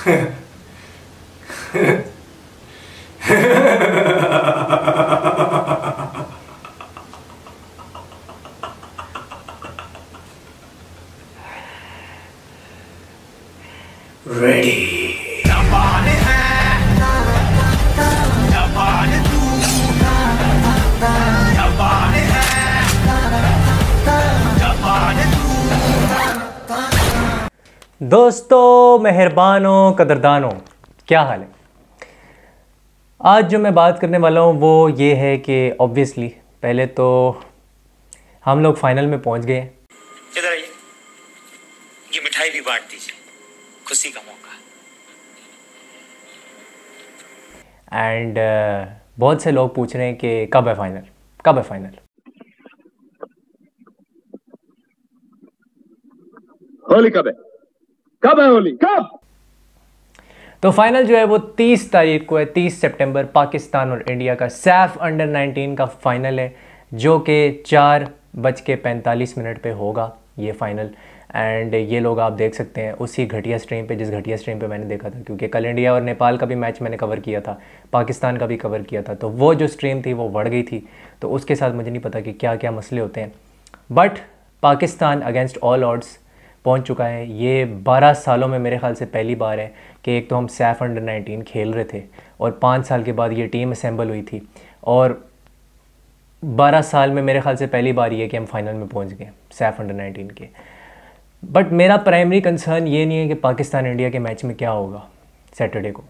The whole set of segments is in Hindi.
Ready. दोस्तों, मेहरबानों, कदरदानों, क्या हाल है। आज जो मैं बात करने वाला हूँ वो ये है कि ऑब्वियसली पहले तो हम लोग फाइनल में पहुँच गए। इधर आइए, ये मिठाई भी बांट दीजिए, खुशी का मौका। एंड बहुत से लोग पूछ रहे हैं कि कब है फाइनल, कब है फाइनल। होली कब है, कब है होली, कब? तो फाइनल जो है वो 30 तारीख को है, 30 सितंबर, पाकिस्तान और इंडिया का सैफ अंडर 19 का फाइनल है, जो कि 4:45 पे होगा ये फाइनल। एंड ये लोग आप देख सकते हैं उसी घटिया स्ट्रीम पे, जिस घटिया स्ट्रीम पे मैंने देखा था, क्योंकि कल इंडिया और नेपाल का भी मैच मैंने कवर किया था, पाकिस्तान का भी कवर किया था, तो वो जो स्ट्रीम थी वो बढ़ गई थी, तो उसके साथ मुझे नहीं पता कि क्या क्या मसले होते हैं। But Pakistan against all odds पहुंच चुका है। ये 12 सालों में मेरे ख्याल से पहली बार है कि एक तो हम सैफ अंडर 19 खेल रहे थे और 5 साल के बाद ये टीम असेंबल हुई थी, और 12 साल में मेरे ख्याल से पहली बार ये कि हम फाइनल में पहुंच गए सैफ अंडर 19 के। बट मेरा प्राइमरी कंसर्न ये नहीं है कि पाकिस्तान इंडिया के मैच में क्या होगा सैटरडे को,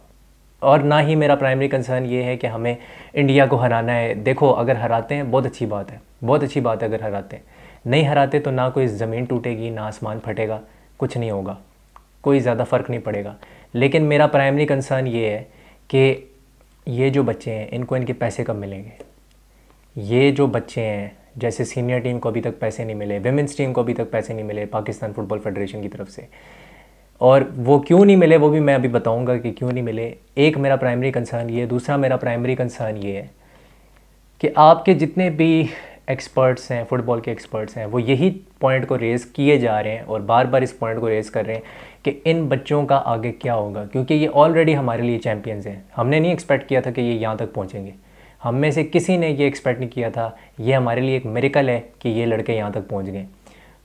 और ना ही मेरा प्राइमरी कंसर्न ये है कि हमें इंडिया को हराना है। देखो, अगर हराते हैं बहुत अच्छी बात है, बहुत अच्छी बात है। अगर हराते हैं, नहीं हराते तो ना कोई ज़मीन टूटेगी, ना आसमान फटेगा, कुछ नहीं होगा, कोई ज़्यादा फ़र्क नहीं पड़ेगा। लेकिन मेरा प्राइमरी कंसर्न ये है कि ये जो बच्चे हैं इनको इनके पैसे कब मिलेंगे। ये जो बच्चे हैं, जैसे सीनियर टीम को अभी तक पैसे नहीं मिले, विमेंस टीम को अभी तक पैसे नहीं मिले पाकिस्तान फुटबॉल फेडरेशन की तरफ से, और वो क्यों नहीं मिले वो भी मैं अभी बताऊंगा कि क्यों नहीं मिले। एक मेरा प्राइमरी कंसर्न ये है। दूसरा मेरा प्राइमरी कंसर्न ये है कि आपके जितने भी एक्सपर्ट्स हैं, फुटबॉल के एक्सपर्ट्स हैं, वो यही पॉइंट को रेज़ किए जा रहे हैं और बार बार इस पॉइंट को रेज़ कर रहे हैं कि इन बच्चों का आगे क्या होगा, क्योंकि ये ऑलरेडी हमारे लिए चैम्पियंस हैं। हमने नहीं एक्सपेक्ट किया था कि ये यहाँ तक पहुँचेंगे, हम में से किसी ने ये एक्सपेक्ट नहीं किया था। ये हमारे लिए एक मिरेकल है कि ये लड़के यहाँ तक पहुँच गए।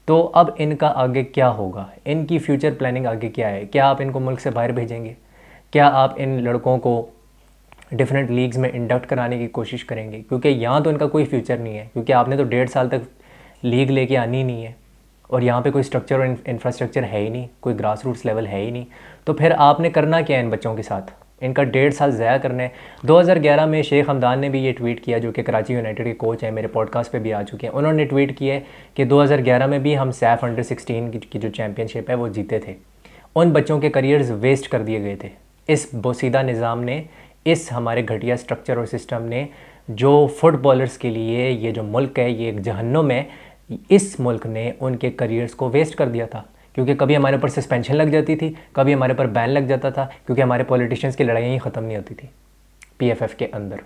तो अब इनका आगे क्या होगा, इनकी फ्यूचर प्लानिंग आगे क्या है। क्या आप इनको मुल्क से बाहर भेजेंगे? क्या आप इन लड़कों को डिफरेंट लीग्स में इंडक्ट कराने की कोशिश करेंगे? क्योंकि यहाँ तो इनका कोई फ्यूचर नहीं है, क्योंकि आपने तो 1.5 साल तक लीग लेके आनी ही नहीं है, और यहाँ पे कोई स्ट्रक्चर और इंफ्रास्ट्रक्चर है ही नहीं, कोई ग्रास रूट्स लेवल है ही नहीं। तो फिर आपने करना क्या है इन बच्चों के साथ? इनका 1.5 साल ज़ाया करना है। 2011 में शेख हमदान ने भी ये ट्वीट किया, जो कि कराची यूनाइटेड के कोच हैं, मेरे पॉडकास्ट पे भी आ चुके हैं। उन्होंने ट्वीट किया है कि 2011 में भी हम सैफ अंडर 16 की जो चैम्पियनशिप है वो जीते थे। उन बच्चों के करियर्स वेस्ट कर दिए गए थे इस बोसीदा निज़ाम ने, इस हमारे घटिया स्ट्रक्चर और सिस्टम ने, जो फुटबॉलर्स के लिए ये जो मुल्क है ये एक जहन्नुम है। इस मुल्क ने उनके करियर्स को वेस्ट कर दिया था, क्योंकि कभी हमारे ऊपर सस्पेंशन लग जाती थी, कभी हमारे ऊपर बैन लग जाता था, क्योंकि हमारे पॉलिटिशियंस की लड़ाइयाँ ही ख़त्म नहीं होती थी PFF के अंदर।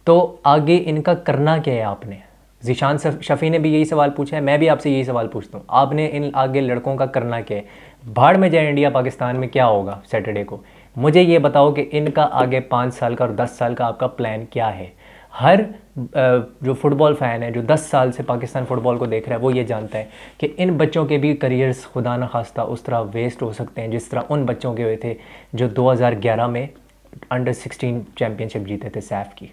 तो आगे इनका करना क्या है आपने? ज़ीशान शफ़ी ने भी यही सवाल पूछा है, मैं भी आपसे यही सवाल पूछता हूँ, आपने इन आगे लड़कों का करना क्या है? भाड़ में जाए इंडिया पाकिस्तान में क्या होगा सैटरडे को? मुझे ये बताओ कि इनका आगे 5 साल का और 10 साल का आपका प्लान क्या है। हर जो फुटबॉल फ़ैन है, जो 10 साल से पाकिस्तान फ़ुटबॉल को देख रहा है, वो ये जानता है कि इन बच्चों के भी करियर्स खुदा न खास्ता उस तरह वेस्ट हो सकते हैं जिस तरह उन बच्चों के हुए थे जो 2011 में अंडर 16 चैम्पियनशिप जीते थे सैफ की,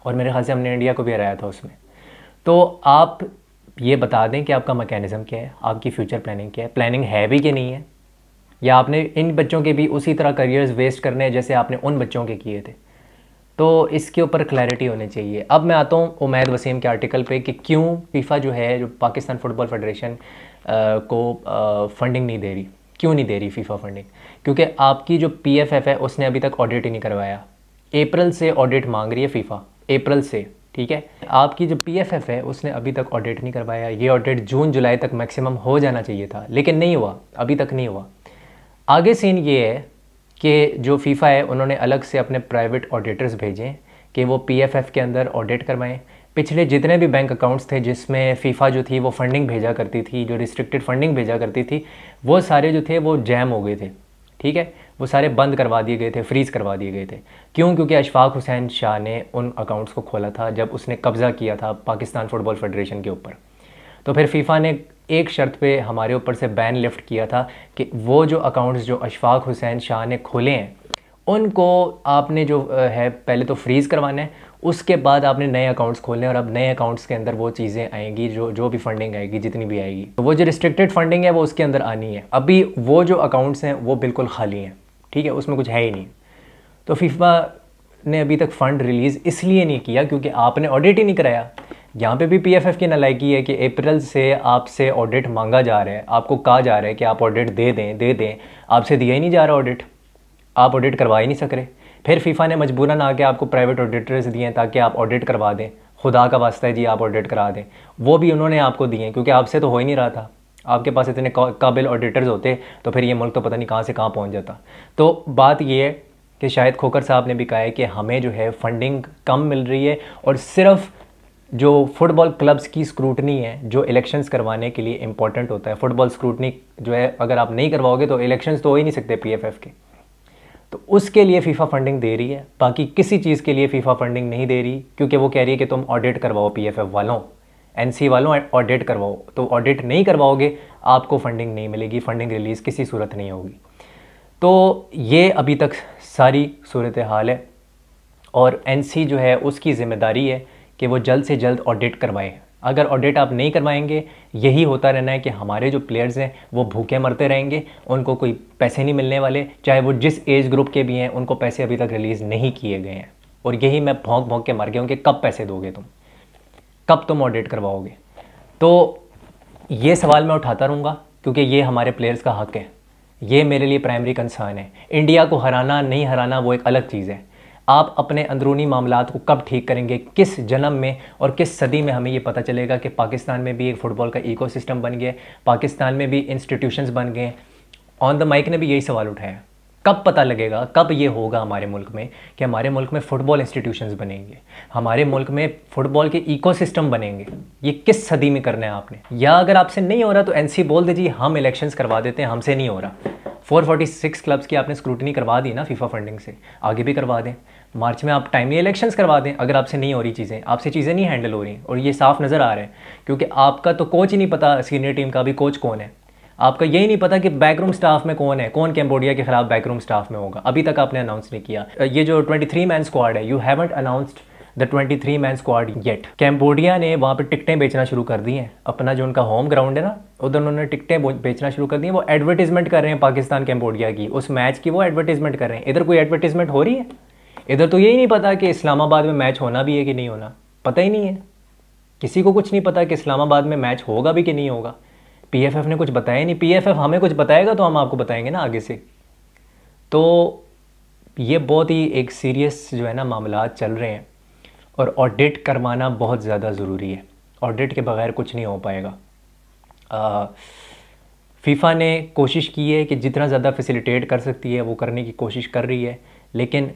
और मेरे ख्याल से हमने इंडिया को भी हराया था उसमें। तो आप ये बता दें कि आपका मैकेनिज़्म क्या है, आपकी फ़्यूचर प्लानिंग क्या है, प्लानिंग है भी कि नहीं है, या आपने इन बच्चों के भी उसी तरह करियर्स वेस्ट करने हैं जैसे आपने उन बच्चों के किए थे। तो इसके ऊपर क्लैरिटी होनी चाहिए। अब मैं आता हूँ उमैद वसीम के आर्टिकल पे कि क्यों फीफा जो है, जो पाकिस्तान फुटबॉल फेडरेशन को फंडिंग नहीं दे रही। क्यों नहीं दे रही फीफा फंडिंग? क्योंकि आपकी जो PFF है उसने अभी तक ऑडिट ही नहीं करवाया। अप्रैल से ऑडिट मांग रही है फीफा, अप्रैल से, ठीक है। आपकी जो PFF है उसने अभी तक ऑडिट नहीं करवाया। ये ऑडिट जून जुलाई तक मैक्सिमम हो जाना चाहिए था, लेकिन नहीं हुआ, अभी तक नहीं हुआ। आगे सीन ये है कि जो फीफा है उन्होंने अलग से अपने प्राइवेट ऑडिटर्स भेजें कि वो PFF के अंदर ऑडिट करवाएं। पिछले जितने भी बैंक अकाउंट्स थे जिसमें फ़ीफ़ा जो थी वो फंडिंग भेजा करती थी, जो रिस्ट्रिक्टेड फंडिंग भेजा करती थी, वो सारे जो थे वो जैम हो गए थे, ठीक है, वो सारे बंद करवा दिए गए थे, फ्रीज़ करवा दिए गए थे। क्यों? क्योंकि अशफाक हुसैन शाह ने उन अकाउंट्स को खोला था जब उसने कब्ज़ा किया था पाकिस्तान फ़ुटबॉल फेडरेशन के ऊपर। तो फिर फ़ीफ़ा ने एक शर्त पे हमारे ऊपर से बैन लिफ्ट किया था कि वो जो अकाउंट्स जो अशफाक हुसैन शाह ने खोले हैं उनको आपने जो है पहले तो फ्रीज़ करवाना है, उसके बाद आपने नए अकाउंट्स खोलने हैं और अब नए अकाउंट्स के अंदर वो चीज़ें आएंगी जो भी फंडिंग आएगी, जितनी भी आएगी, तो वो जो रिस्ट्रिक्टेड फंडिंग है वो उसके अंदर आनी है। अभी वो जो अकाउंट्स हैं वो बिल्कुल खाली हैं, ठीक है, उसमें कुछ है ही नहीं। तो फीफा ने अभी तक फ़ंड रिलीज़ इसलिए नहीं किया क्योंकि आपने ऑडिट ही नहीं कराया। यहाँ पे भी पीएफएफ की नालायकी है कि अप्रैल से आपसे ऑडिट मांगा जा रहा है, आपको कहा जा रहा है कि आप ऑडिट दे दें, आपसे दिया ही नहीं जा रहा ऑडिट, आप ऑडिट करवा ही नहीं सक रहे। फिर फीफा ने मजबूरन आके आपको प्राइवेट ऑडिटर्स दिए हैं ताकि आप ऑडिट करवा दें, खुदा का वास्ता है जी आप ऑडिट करा दें। वो भी उन्होंने आपको दिए हैं क्योंकि आपसे तो हो ही नहीं रहा था। आपके पास इतने काबिल ऑडिटर्स होते तो फिर ये मुल्क तो पता नहीं कहाँ से कहाँ पहुँच जाता। तो बात ये है कि शायद खोकर साहब ने भी कहा है कि हमें जो है फंडिंग कम मिल रही है और सिर्फ जो फुटबॉल क्लब्स की स्क्रूटनी है जो इलेक्शंस करवाने के लिए इंपॉर्टेंट होता है, फुटबॉल स्क्रूटनी जो है अगर आप नहीं करवाओगे तो इलेक्शंस तो हो ही नहीं सकते पीएफएफ के, तो उसके लिए फीफा फंडिंग दे रही है। बाकी किसी चीज़ के लिए फीफा फंडिंग नहीं दे रही क्योंकि वो कह रही है कि तुम ऑडिट करवाओ, पीएफएफ वालों, एनसी वालों ऑडिट करवाओ। तो ऑडिट नहीं करवाओगे आपको फंडिंग नहीं मिलेगी, फंडिंग रिलीज़ किसी सूरत नहीं होगी। तो ये अभी तक सारी सूरत हाल है और एनसी जो है उसकी ज़िम्मेदारी है कि वो जल्द से जल्द ऑडिट करवाएं। अगर ऑडिट आप नहीं करवाएंगे यही होता रहना है कि हमारे जो प्लेयर्स हैं वो भूखे मरते रहेंगे, उनको कोई पैसे नहीं मिलने वाले, चाहे वो जिस एज ग्रुप के भी हैं उनको पैसे अभी तक रिलीज़ नहीं किए गए हैं। और यही मैं भौंक भौंक के मर गया हूँ कि कब पैसे दोगे तुम, कब तुम ऑडिट करवाओगे। तो ये सवाल मैं उठाता रहूँगा क्योंकि ये हमारे प्लेयर्स का हक़ है, ये मेरे लिए प्राइमरी कंसर्न है। इंडिया को हराना नहीं हराना वो एक अलग चीज़ है, आप अपने अंदरूनी मामलात को कब ठीक करेंगे, किस जन्म में और किस सदी में हमें ये पता चलेगा कि पाकिस्तान में भी एक फ़ुटबॉल का इकोसिस्टम बन गया, पाकिस्तान में भी इंस्टीट्यूशंस बन गए। ऑन द माइक ने भी यही सवाल उठाया, कब पता लगेगा, कब ये होगा हमारे मुल्क में कि हमारे मुल्क में फ़ुटबॉल इंस्टीट्यूशंस बनेंगे, हमारे मुल्क में फ़ुटबॉल के इकोसिस्टम बनेंगे। ये किस सदी में करना है आपने? या अगर आपसे नहीं हो रहा तो एनसी बोल दीजिए हम इलेक्शंस करवा देते हैं, हमसे नहीं हो रहा। 446 क्लब्स की आपने स्क्रूटनी करवा दी ना फीफा फंडिंग से, आगे भी करवा दें। मार्च में आप टाइमली इलेक्शंस करवा दें अगर आपसे नहीं हो रही चीज़ें, आपसे चीज़ें नहीं हैंडल हो रही। और ये साफ नज़र आ रहा है क्योंकि आपका तो कोच ही नहीं पता, सीनियर टीम का भी कोच कौन है, आपका यही नहीं पता कि बैकरूम स्टाफ में कौन है, कौन कैम्बोडिया के खिलाफ बैकरूम स्टाफ में होगा, अभी तक आपने अनाउंस नहीं किया। ये जो 23 मैन स्क्वाड है, you haven't announced the 23 man squad yet. Cambodia ने वहाँ पे टिकटें बेचना शुरू कर दी हैं, अपना जो उनका होम ग्राउंड है ना उधर उन्होंने टिकटें बेचना शुरू कर दी हैं। वो एडवर्टीजमेंट कर रहे हैं पाकिस्तान कैम्बोडिया की, उस मैच की वो एडवर्टीजमेंट कर रहे हैं। इधर कोई एडवर्टीजमेंट हो रही है? इधर तो यही नहीं पता कि इस्लामाबाद में मैच होना भी है कि नहीं होना, पता ही नहीं है, किसी को कुछ नहीं पता कि इस्लामाबाद में मैच होगा भी कि नहीं होगा। पीएफएफ ने कुछ बताया नहीं, पीएफएफ हमें कुछ बताएगा तो हम आपको बताएंगे ना आगे से। तो ये बहुत ही एक सीरियस जो है ना मामला चल रहे हैं और ऑडिट करवाना बहुत ज़्यादा ज़रूरी है, ऑडिट के बगैर कुछ नहीं हो पाएगा। फीफा ने कोशिश की है कि जितना ज़्यादा फैसिलिटेट कर सकती है वो करने की कोशिश कर रही है, लेकिन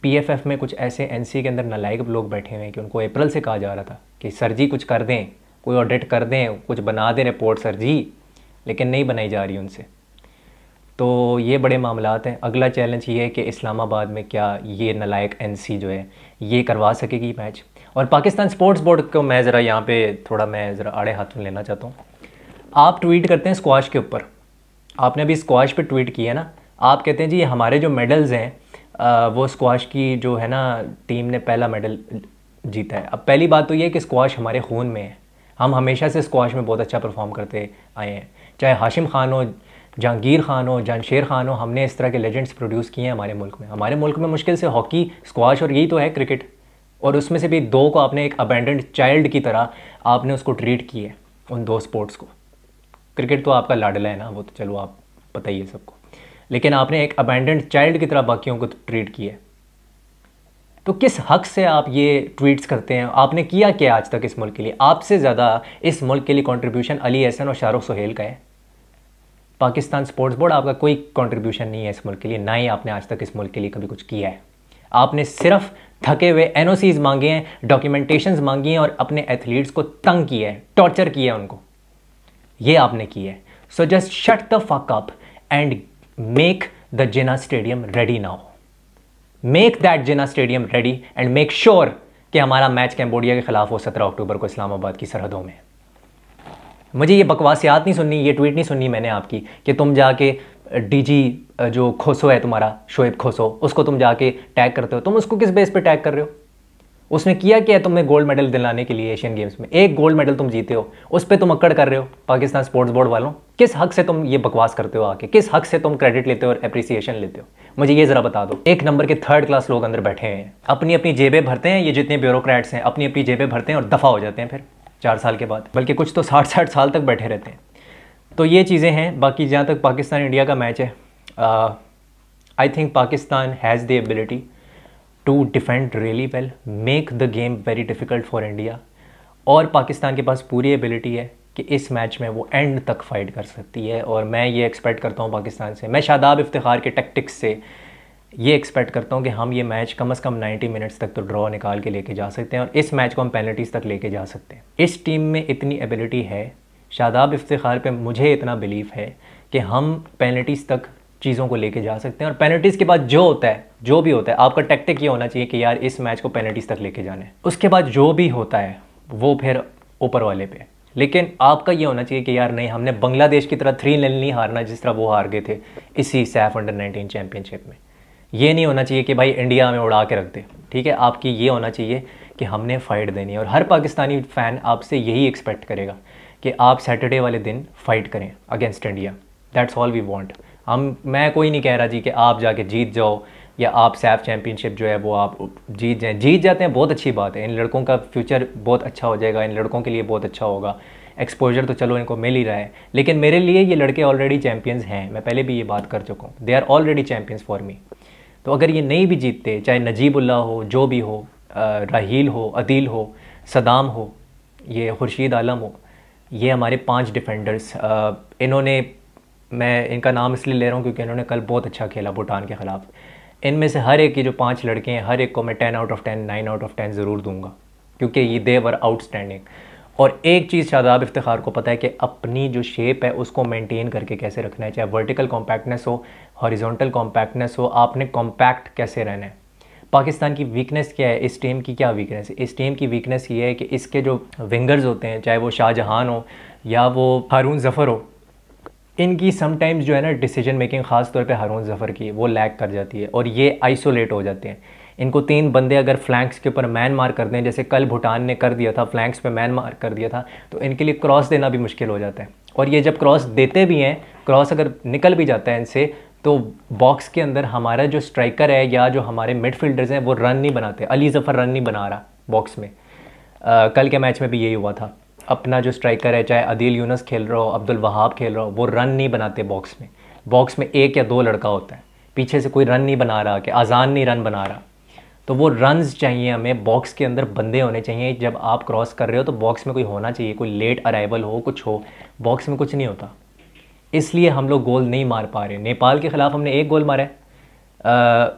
पीएफएफ में कुछ ऐसे एनसी के अंदर नालायक लोग बैठे हुए हैं कि उनको अप्रैल से कहा जा रहा था कि सर जी कुछ कर दें, कोई ऑडिट कर दें, कुछ बना दें रिपोर्ट सर जी, लेकिन नहीं बनाई जा रही उनसे। तो ये बड़े मामलात हैं। अगला चैलेंज ये है कि इस्लामाबाद में क्या ये नालायक एनसी जो है ये करवा सकेगी मैच। और पाकिस्तान स्पोर्ट्स बोर्ड को मैं ज़रा यहाँ पे थोड़ा मैं ज़रा आड़े हाथ में लेना चाहता हूँ। आप ट्वीट करते हैं स्क्वाश के ऊपर, आपने अभी स्क्वाश पे ट्वीट किया ना, आप कहते हैं जी हमारे जो मेडल्स हैं वो स्क्वाश की जो है ना टीम ने पहला मेडल जीता है। अब पहली बात तो ये कि स्क्वाश हमारे खून में है, हम हमेशा से स्क्वाश में बहुत अच्छा परफॉर्म करते आए हैं, चाहे हाशिम खान हो, जहांगीर खान हो, जानशेर खान हो, हमने इस तरह के लेजेंड्स प्रोड्यूस किए हैं हमारे मुल्क में। हमारे मुल्क में मुश्किल से हॉकी, स्क्वाश और यही तो है क्रिकेट, और उसमें से भी दो को आपने एक अबैंडन्ड चाइल्ड की तरह आपने उसको ट्रीट किया है, उन दो स्पोर्ट्स को। क्रिकेट तो आपका लाडला है ना, वो तो चलो आप पता ही है सबको, लेकिन आपने एक अबैंडन्ड चाइल्ड की तरह बाकियों को ट्रीट किया है। तो किस हक से आप ये ट्वीट्स करते हैं? आपने किया क्या आज तक इस मुल्क के लिए? आपसे ज़्यादा इस मुल्क के लिए कंट्रीब्यूशन अली एहसन और शाहरुख सुहेल का है। पाकिस्तान स्पोर्ट्स बोर्ड आपका कोई कंट्रीब्यूशन नहीं है इस मुल्क के लिए, ना ही आपने आज तक इस मुल्क के लिए कभी कुछ किया है। आपने सिर्फ थके हुए एनओसीज मांगे हैं, डॉक्यूमेंटेशंस मांगी हैं और अपने एथलीट्स को तंग किया है, टॉर्चर किया है उनको, ये आपने किया है। So just shut the fuck up and make the Jinnah stadium ready now. Make that Jinnah stadium ready and make sure कि हमारा मैच कैम्बोडिया के खिलाफ हो 17 अक्टूबर को इस्लामाबाद की सरहदों में। मुझे ये बकवासियात नहीं सुननी, ये ट्वीट नहीं सुननी मैंने आपकी कि तुम जाके डीजी जो खोसो है तुम्हारा, शोएब खोसो, उसको तुम जाके टैग करते हो। तुम उसको किस बेस पे टैग कर रहे हो? उसने किया क्या है तुम्हें गोल्ड मेडल दिलाने के लिए? एशियन गेम्स में एक गोल्ड मेडल तुम जीते हो, उस पर तुम अक्कड़ कर रहे हो। पाकिस्तान स्पोर्ट्स बोर्ड वालों, किस हक से तुम ये बकवास करते हो आके? किस हक से तुम क्रेडिट लेते हो और अप्रिसिएशन लेते हो? मुझे ये ज़रा बता दो। एक नंबर के थर्ड क्लास लोग अंदर बैठे हैं, अपनी अपनी जेबें भरते हैं, ये जितने ब्यूरोक्रेट्स हैं अपनी अपनी जेबें भरते हैं और दफ़ा हो जाते हैं फिर 4 साल के बाद, बल्कि कुछ तो 60-60 साल तक बैठे रहते हैं। तो ये चीज़ें हैं। बाकी जहाँ तक पाकिस्तान इंडिया का मैच है, I think Pakistan has the ability to defend really well, make the game very difficult for India. और पाकिस्तान के पास पूरी एबिलिटी है कि इस मैच में वो एंड तक फाइट कर सकती है। और मैं ये एक्सपेक्ट करता हूँ पाकिस्तान से, मैं शादाब इफ्तिखार के टैक्टिक्स से ये एक्सपेक्ट करता हूँ कि हम ये मैच कम से कम 90 मिनट्स तक तो ड्रॉ निकाल के लेके जा सकते हैं और इस मैच को हम पेनल्टीज़ तक लेके जा सकते हैं। इस टीम में इतनी एबिलिटी है, शादाब इफ्तिखार पे मुझे इतना बिलीव है कि हम पेनल्टीज़ तक चीज़ों को लेके जा सकते हैं। और पेनल्टीज़ के बाद जो होता है, जो भी होता है, आपका टैक्टिक ये होना चाहिए कि यार इस मैच को पेनल्टीज़ तक लेके जाना है। उसके बाद जो भी होता है वो फिर ऊपर वाले पे, लेकिन आपका ये होना चाहिए कि यार नहीं, हमने बांग्लादेश की तरह 3-0 नहीं हारना जिस तरह वो हार गए थे इसी सैफ अंडर-19 चैम्पियनशिप में। ये नहीं होना चाहिए कि भाई इंडिया हमें उड़ा के रख दे, ठीक है। आपकी ये होना चाहिए कि हमने फ़ाइट देनी है और हर पाकिस्तानी फ़ैन आपसे यही एक्सपेक्ट करेगा कि आप सैटरडे वाले दिन फ़ाइट करें against India. That's all we want. मैं कोई नहीं कह रहा जी कि आप जाके जीत जाओ या आप सैफ चैम्पियनशिप जो है वो आप जीत जाएँ। जीत जाते हैं बहुत अच्छी बात है, इन लड़कों का फ्यूचर बहुत अच्छा हो जाएगा, इन लड़कों के लिए बहुत अच्छा होगा, एक्सपोजर तो चलो इनको मिल ही रहा है। लेकिन मेरे लिए ये लड़के ऑलरेडी चैम्पियंस हैं, मैं पहले भी ये बात कर चुका हूँ, they are already champions for me. तो अगर ये नहीं भी जीतते, चाहे नजीबुल्लाह हो, जो भी हो, राहील हो, अदील हो, सदाम हो, ये खुर्शीद आलम हो, ये हमारे 5 डिफेंडर्स, इन्होंने, मैं इनका नाम इसलिए ले रहा हूँ क्योंकि इन्होंने कल बहुत अच्छा खेला भूटान के ख़िलाफ़। इनमें से हर एक की जो 5 लड़के हैं, हर एक को मैं 10 आउट ऑफ 10, 9 आउट ऑफ 10 ज़रूर दूंगा क्योंकि ये दे वर आउटस्टैंडिंग। और एक चीज़ शादाब इफ्तिखार को पता है कि अपनी जो शेप है उसको मेंटेन करके कैसे रखना है, चाहे वर्टिकल कॉम्पैक्टनेस हो, हॉरिजॉन्टल कॉम्पैक्टनेस हो, आपने कॉम्पैक्ट कैसे रहना है। पाकिस्तान की वीकनेस क्या है, इस टीम की क्या वीकनेस है? इस टीम की वीकनेस ये है कि इसके जो विंगर्स होते हैं, चाहे वो शाहजहान हो या वो हारून ज़फ़र हो, इनकी समटाइम्स जो है ना डिसीजन मेकिंग, ख़ास तौर पे हारून ज़फ़र की, वो लैग कर जाती है और ये आइसोलेट हो जाते हैं। इनको 3 बंदे अगर फ्लैंक्स के ऊपर मैन मार कर दें, जैसे कल भूटान ने कर दिया था, फ्लैंक्स पे मैन मार कर दिया था, तो इनके लिए क्रॉस देना भी मुश्किल हो जाता है। और ये जब क्रॉस देते भी हैं, क्रॉस अगर निकल भी जाता है इनसे, तो बॉक्स के अंदर हमारा जो स्ट्राइकर है या जो हमारे मिडफील्डर्स हैं वो रन नहीं बनाते। अली ज़फ़र रन नहीं बना रहा बॉक्स में। कल के मैच में भी यही हुआ था। अपना जो स्ट्राइकर है, चाहे अदील यूनस खेल रहा हो, अब्दुल वहाब खेल रहा हो, वो रन नहीं बनाते बॉक्स में। बॉक्स में 1 या 2 लड़का होता है, पीछे से कोई रन नहीं बना रहा, कि आज़ान नहीं रन बना रहा। तो वो रन्स चाहिए हमें, बॉक्स के अंदर बंदे होने चाहिए। जब आप क्रॉस कर रहे हो तो बॉक्स में कोई होना चाहिए, कोई लेट अराइवल हो, कुछ हो। बॉक्स में कुछ नहीं होता, इसलिए हम लोग गोल नहीं मार पा रहे। नेपाल के ख़िलाफ़ हमने 1 गोल मारा है,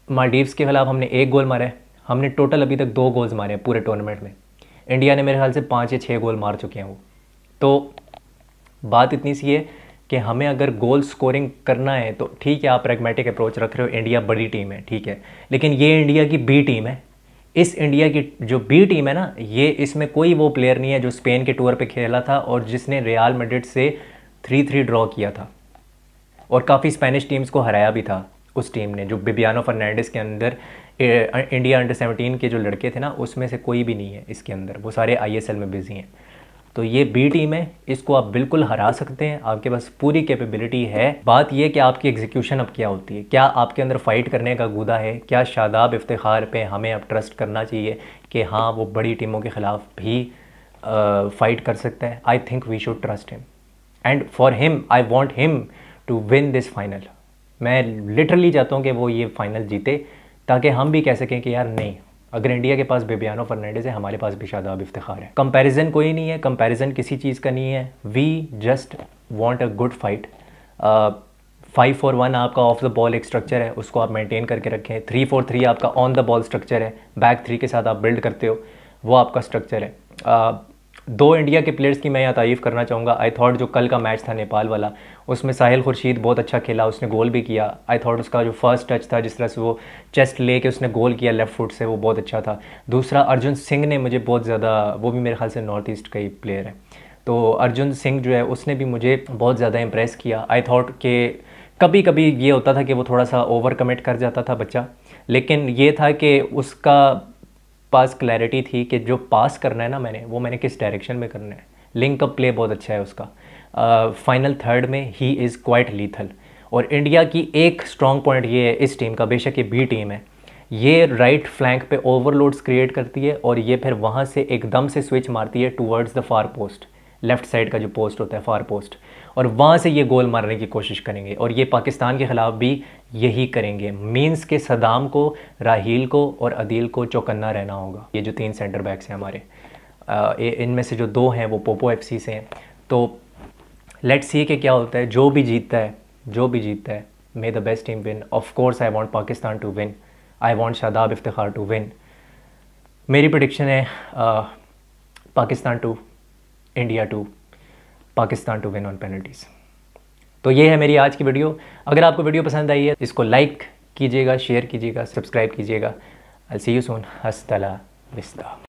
मालदीव्स के ख़िलाफ़ हमने 1 गोल मारा है। हमने टोटल अभी तक 2 गोल्स मारे हैं पूरे टूर्नामेंट में। इंडिया ने मेरे ख्याल से 5 या 6 गोल मार चुके हैं वो। तो बात इतनी सी है कि हमें अगर गोल स्कोरिंग करना है तो ठीक है, आप प्रैग्मेटिक अप्रोच रख रहे हो, इंडिया बड़ी टीम है, ठीक है, लेकिन ये इंडिया की बी टीम है। इस इंडिया की जो बी टीम है ना, ये इसमें कोई वो प्लेयर नहीं है जो स्पेन के टूर पे खेला था और जिसने रियल मैड्रिड से 3-3 ड्रॉ किया था और काफ़ी स्पेनिश टीम्स को हराया भी था उस टीम ने। जो बिबियानो फर्नांडिस के अंदर इंडिया अंडर 17 के जो लड़के थे ना, उसमें से कोई भी नहीं है इसके अंदर, वो सारे ISL में बिजी हैं। तो ये बी टीम है, इसको आप बिल्कुल हरा सकते हैं, आपके पास पूरी कैपेबिलिटी है। बात ये कि आपकी एग्जीक्यूशन अब क्या होती है, क्या आपके अंदर फ़ाइट करने का गुदा है, क्या शादाब इफ्तिखार पे हमें अब ट्रस्ट करना चाहिए कि हाँ वो बड़ी टीमों के ख़िलाफ़ भी फ़ाइट कर सकता है। I think we should trust him and for him I want him to win this final. मैं लिटरली चाहता हूँ कि वो ये फाइनल जीते ताकि हम भी कह सकें कि यार नहीं, अगर इंडिया के पास बिबियानो फर्नांडिस है, हमारे पास भी शादाब इफ्तिखार है। कंपैरिजन कोई नहीं है, कंपैरिजन किसी चीज़ का नहीं है। We just want a good fight. 5-4-1 आपका ऑफ द बॉल एक स्ट्रक्चर है, उसको आप मेंटेन करके रखें। 3-4-3 आपका ऑन द बॉल स्ट्रक्चर है, बैक 3 के साथ आप बिल्ड करते हो, वो आपका स्ट्रक्चर है। दो इंडिया के प्लेयर्स की मैं यहाँ तारीफ़ करना चाहूँगा। आई थॉट जो कल का मैच था नेपाल वाला, उसमें साहिल खुर्शीद बहुत अच्छा खेला, उसने गोल भी किया। आई थॉट उसका जो फर्स्ट टच था, जिस तरह से वो चेस्ट ले के उसने गोल किया लेफ़्ट फुट से, वो बहुत अच्छा था। दूसरा अर्जुन सिंह ने मुझे बहुत ज़्यादा, वो भी मेरे ख्याल से नॉर्थ ईस्ट का ही प्लेयर है, तो अर्जुन सिंह जो है उसने भी मुझे बहुत ज़्यादा इम्प्रेस किया। आई थॉट कि कभी कभी ये होता था कि वो थोड़ा सा ओवर कमिट कर जाता था बच्चा, लेकिन ये था कि उसका पास क्लैरिटी थी कि जो पास करना है ना मैंने किस डायरेक्शन में करना है। लिंक अप प्ले बहुत अच्छा है उसका। फाइनल थर्ड में ही इज़ क्वाइट लीथल। और इंडिया की एक स्ट्रॉन्ग पॉइंट ये है इस टीम का, बेशक ये बी टीम है, ये राइट फ्लैंक पे ओवरलोड्स क्रिएट करती है और ये फिर वहाँ से एकदम से स्विच मारती है towards the far post, left side का जो पोस्ट होता है फार पोस्ट, और वहाँ से ये गोल मारने की कोशिश करेंगे। और ये पाकिस्तान के ख़िलाफ़ भी यही करेंगे। मीन्स के सदाम को, राहील को और अदील को चौकन्ना रहना होगा। ये जो 3 सेंटर बैक्स हैं हमारे, इनमें से जो 2 हैं वो पोपो एफसी से हैं। तो लेट्स सी कि क्या होता है। जो भी जीतता है, may the best team win. Of course I want Pakistan to win, I want Shadab Iftikhar to win. मेरी प्रेडिक्शन है Pakistan 2, India 2, Pakistan to win on penalties. तो ये है मेरी आज की वीडियो। अगर आपको वीडियो पसंद आई है इसको लाइक कीजिएगा, शेयर कीजिएगा, सब्सक्राइब कीजिएगा। आई सी यू सून। हस्तला विस्ता।